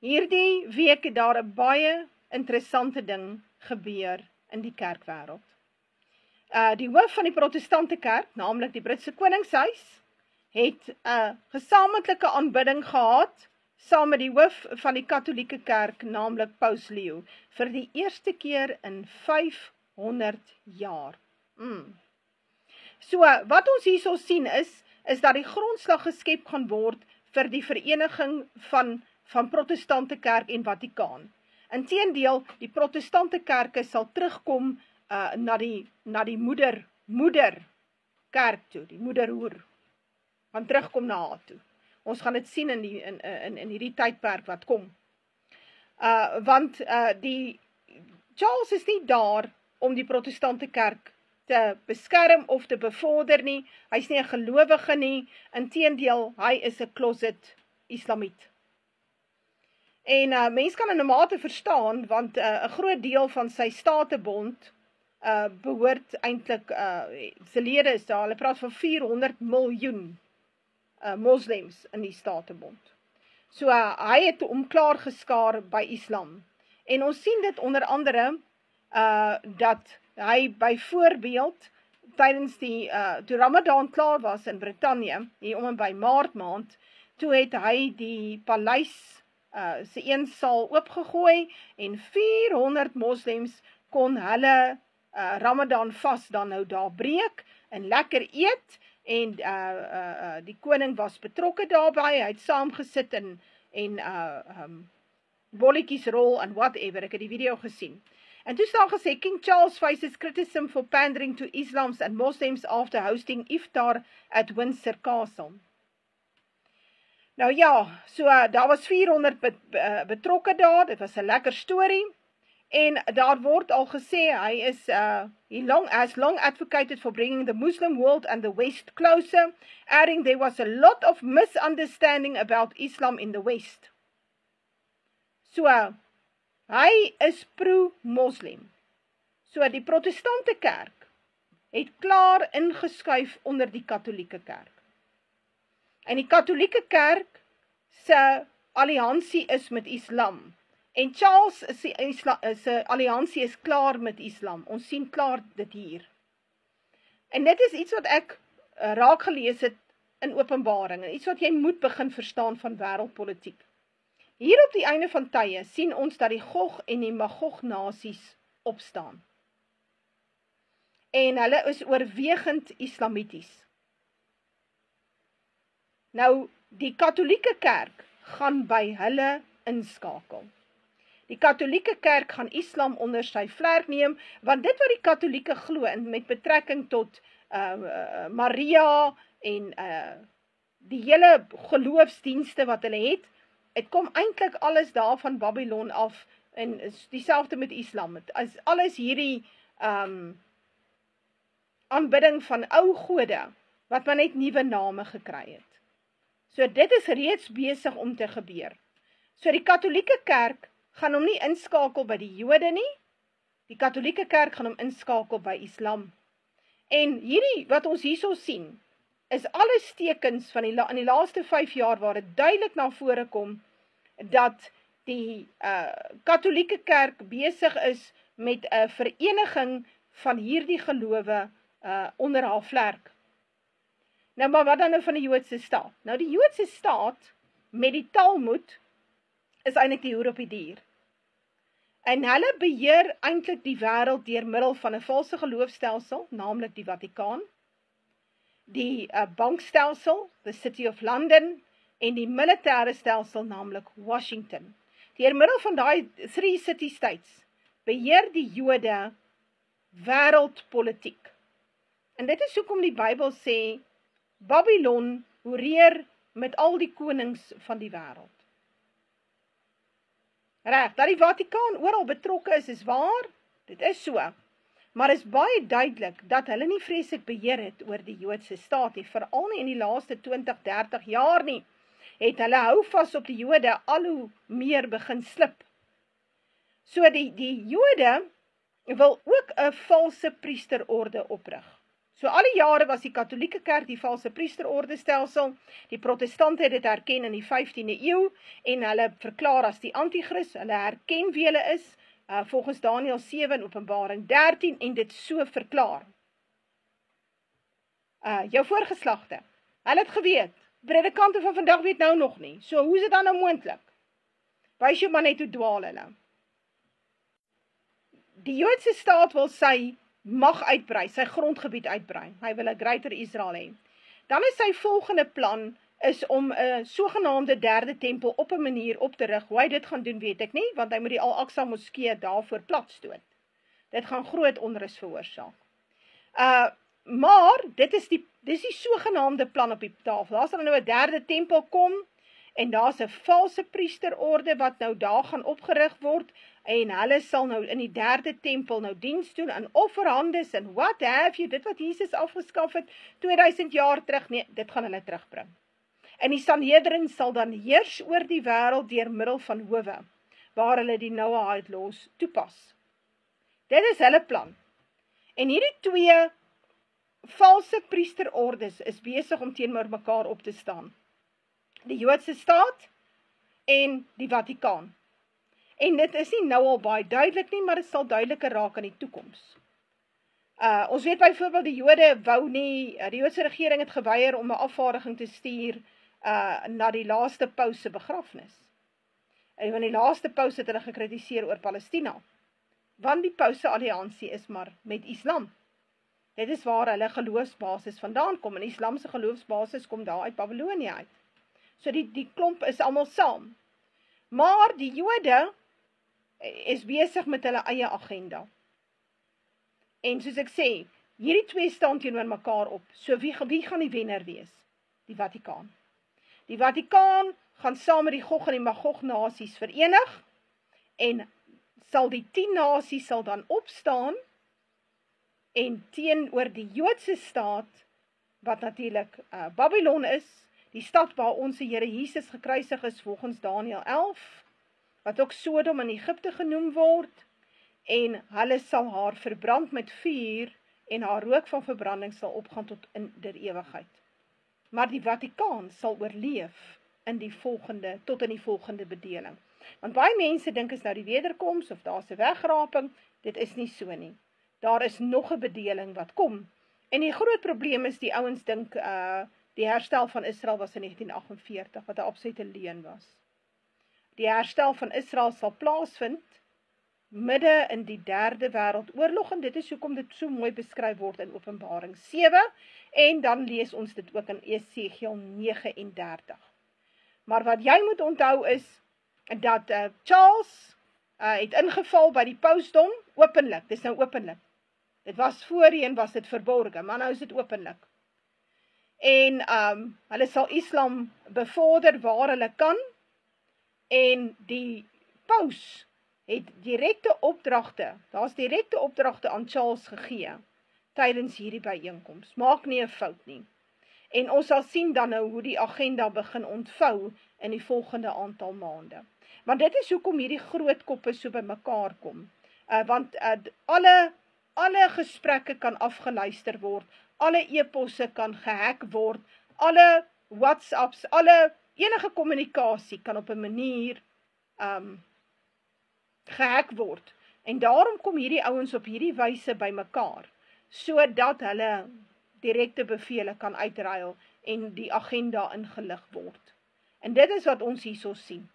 Hierdie week het daar 'n baie interessante ding gebeur in die kerkwêreld. Die hoof van die protestante kerk, naamlik die Britse Koningshuis, het 'n gesamentlike aanbidding gehad, saam met die hoof van die katholieke kerk, naamlik Paus Leo, vir die eerste keer in 500 jaar. So, wat ons hierso sien is dat die grondslag geskep gaan word vir die vereniging van protestante kerk en Vatikaan. Inteendeel, die protestante kerke sal terugkom na die moeder kerk toe, die moederhoer, gaan terugkom na haar toe. Ons gaan dit sien in hierdie tydperk wat kom. Want Charles is nie daar om die protestante kerk te beskerm of te bevorder nie. Hy's nie 'n gelowige nie, inteendeel, hy is 'n closet islamiet. En mens kan in 'n mate verstaan, want 'n groot deel van sy statebond behoort eintlik, sy lede is daar, hulle praat van 400 miljoen moslems in die statebond. So hy het hom klaar geskaar by islam. En ons sien dit onder andere, dat hy byvoorbeeld, tydens toe Ramadan klaar was in Brittanje, hier om en by Maart maand, toe het hy die paleis, sy een saal oopgegooi, en 400 moslems kon hulle Ramadan vas dan nou daar breek, en lekker eet, en die koning was betrokke daarbij, hy het saamgesit en bolletjies rol en whatever, ek het die video gesien. En toe staan gesê, King Charles faces criticism for pandering to Islams and Muslims after hosting iftar at Windsor Castle. Nou ja, so daar was 400 betrokke daar, dit was 'n lekker storie, en daar word al gesê, hy has long advocated for bringing the Muslim world and the West closer, adding there was a lot of misunderstanding about Islam in the West. So, hy is pro-Moslem. So, die protestante kerk het klaar ingeskuif onder die katholieke kerk. En die katholieke kerk se alliansie is met islam. En Charles se alliansie is klaar met islam. Ons sien klaar dit hier. En dit is iets wat ek raak gelees het in Openbaring, en iets wat jy moet begin verstaan van wêreldpolitiek. Hier op die einde van tye sien ons dat die Gog en die Magog nasies opstaan. En hulle is oorwegend islamities. Nou, die katholieke kerk gaan by hulle inskakel. Die katholieke kerk gaan islam onder sy vlerk neem, want dit wat die katholieke glo, met betrekking tot Maria en die hele geloofsdienste wat hulle het, het kom eintlik alles daar van Babylon af, en dieselfde met islam. Het is alles hierdie aanbidding van ou gode, wat maar net nuwe name gekry het. So dit is reeds besig om te gebeur. So die katholieke kerk gaan hom nie inskakel by die Jode nie, die katholieke kerk gaan hom inskakel by islam. En hierdie, wat ons hierso sien, is alles tekens van in die laaste 5 jaar waar dit duidelik na vore kom, dat die katholieke kerk besig is met 'n vereniging van hierdie gelowe onder haar vlerk. Nou, maar wat dan nou van die Joodse staat? Nou, die Joodse staat, met die Talmud, is eintlik die hoer op die dier. En hulle beheer eintlik die wêreld deur middel van 'n valse geloofstelsel, naamlik die Vatikaan, die bankstelsel, the City of London, en die militêre stelsel, naamlik Washington. Deur middel van daai 3 city states beheer die Jode wêreldpolitiek. En dit is hoekom die Bybel sê, Babylon hoereer met al die konings van die wêreld. Reg, dat die Vatikaan oral betrokke is waar, dit is so. Maar is baie duidelik dat hulle nie vreeslik beheer het oor die Joodse staat nie, veral nie in die laaste 20-30 jaar nie, het hulle hou vas op die Jode al hoe meer begin slip. So die Jode wil ook 'n valse priesterorde oprig. So al die jare was die Katolieke Kerk die valse priesterorde stelsel, die protestante het dit herken in die 15de eeu, en hulle verklaar as die antichrist, hulle herken wie hulle is, volgens Daniël 7 en Openbaring 13, en dit so verklaar. Jou voorgeslagte, hulle het geweet, predikante van vandag weet nou nog nie, so hoe is dit dan nou moontlik? Wys jou maar net hoe dwaal hulle. Die Joodse staat wil sy mag uitbrei, sy grondgebied uitbrei. Hy wil 'n Greater Israel hê. Dan is sy volgende plan is om 'n sogenaamde derde tempel op 'n manier op te rig. Hoe hy dit gaan doen, weet ek nie, want hy moet die Al-Aqsa moskee daarvoor platstoot. Dit gaan groot onrus veroorsaak. Maar dis die sogenaamde plan op die tafel. Daar sal nou 'n derde tempel kom, en daar's 'n valse priesterorde wat nou daar gaan opgerig word, en hulle sal nou in die derde tempel nou diens doen aan offerhandes en what have you, dit wat Jesus afgeskaf het 2000 jaar terug, nee, dit gaan hulle terugbring. En die Sanhedrin sal dan heers oor die wêreld deur middel van howe, waar hulle die Noahide laws toepas. Dit is hulle plan. En hierdie twee valse priesterordes is besig om teenoor mekaar op te staan. Die Joodse staat en die Vatikaan. En dit is nie nou al baie duidelik nie, maar dit sal duideliker raak in die toekoms. Ons weet byvoorbeeld die Jode wou nie, die Joodse regering het geweier om 'n afvaardiging te stuur na die laaste paus se begrafnis. En van die laaste paus het hulle gekritiseer oor Palestina, want die paus se alliansie is maar met Islam. Dit is waar hulle geloofsbasis vandaan kom, en Islam se geloofsbasis kom daar uit Babylonië uit. So die klomp is almal saam. Maar die Jode is besig met hulle eie agenda. En soos ek sê, hierdie twee staan teenoor mekaar op. So wie gaan die wenner wees? Die Vatikaan. Die Vatikaan gaan saam met die Gog en die Magog nasies verenig, en sal die 10 nasies sal dan opstaan, en teenoor die Joodse staat, wat natuurlik Babylon is, die stad waar ons Here Jesus gekruisig is volgens Daniël 11, wat ook Sodom in Egipte genoem word, en hulle sal haar verbrand met vuur, en haar rook van verbranding sal opgaan tot in der ewigheid. Maar die Vatikaan sal oorleef tot in die volgende bedeling. Want baie mense dink is nou die wederkoms, of daar's 'n wegraping, dit is nie so nie. Daar is nog 'n bedeling wat kom. En die groot probleem is, die ouens dink, die herstel van Israel was in 1948, wat 'n absolute leuen was. Die herstel van Israel sal plaasvind midde in die derde wêreldoorlog, en dit is hoekom dit so mooi beskryf word in Openbaring 7, en dan lees ons dit ook in Esegiel 39. Maar wat jy moet onthou is, dat Charles het ingeval by die pausdom, openlik, dis nou openlik. Dit was voorheen, was dit verborge, maar nou is dit openlik. En hulle sal Islam bevorder waar hulle kan, en die paus het direkte opdragte, daar's direkte opdragte aan Charles gegee, tydens hierdie byeenkoms. Maak nie 'n fout nie. En ons sal sien dan nou hoe die agenda begin ontvou in die volgende aantal maande. Want dit is hoekom hierdie groot koppe so by mekaar kom. Want alle gesprekke kan afgeluister word, alle e-posse kan gehack word, alle WhatsApps, enige kommunikasie kan op 'n manier gehack word. En daarom kom hierdie ouens op hierdie wyse by mekaar, sodat hulle direkte bevele kan uitruil en die agenda ingelig word. En dit is wat ons hierso sien.